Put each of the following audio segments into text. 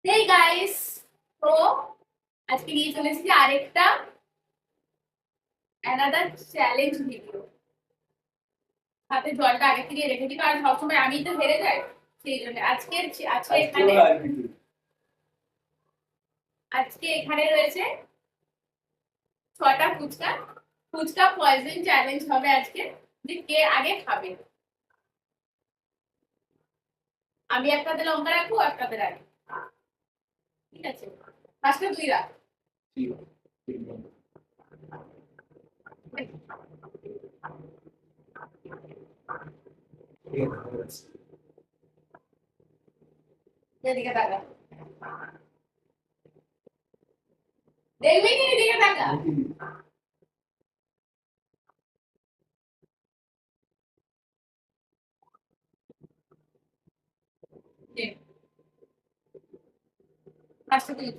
Hey guys, তো আজকে নিয়ে চলে এসেছি আরেকটা অ্যানাদার চ্যালেঞ্জ ভিডিও। হাতে জলটা আগে থেকে রেখে দিই, কারণ সবসময় আমি তো হেরে যাই। সেই জন্য আজকে এখানে রয়েছে 6টা ফুচকা। ফুচকা পয়জন চ্যালেঞ্জ হবে আজকে, যে কে আগে খাবে। আমি একটাতে লঙ্কা রাখবো, একটাতে রাখবো, ঠিক আছে? ফার্স্টে তুই রাখ। এদিকে তাকা, দেখবি কি? এদিকে তাকা। ফার্স্টে তুই।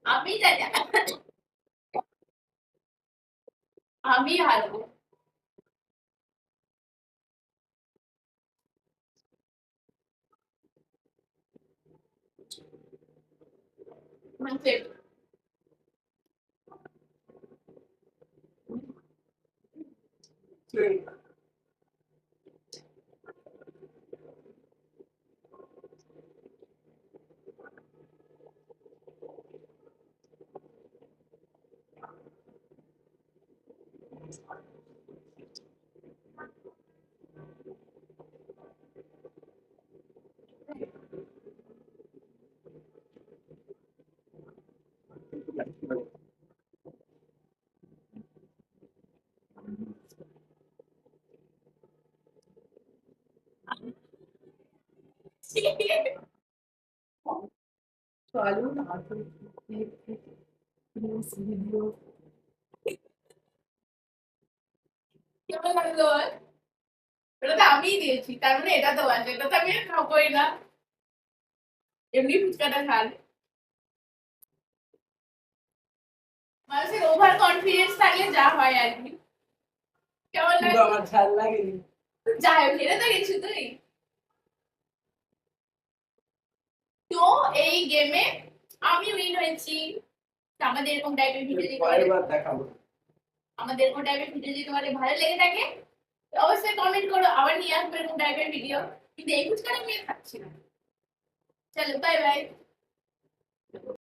আমি জানি, আমি হারবো। চলো ভিডিও কেমন লাগলো? এটা তো আমিই দিয়েছি, তার মানে এটা তো আছে, এটা তো আমি আর খাবোই না। এমনি ফুচকাটা খান। মানুষের ওভার কনফিডেন্স থাকলে যা হয় আর কি। কেমন কিন্তু লাগলো? আমার ঝাল লাগেনি। যাই হোক, হেরে তো গেছি তুই। তো এই গেমে আমি উইন হয়েছি। আমাদের এরকম টাইপের ভিডিও যদি পরের বার দেখাবো। আমাদের এরকম টাইপের ভিডিও যদি তোমাদের ভালো লেগে থাকে, তো অবশ্যই কমেন্ট করো, আবার নিয়ে আসবো এরকম টাইপের ভিডিও। কিন্তু এই ফুচকাটা আমি আর খাচ্ছি না। চলো, বাই বাই।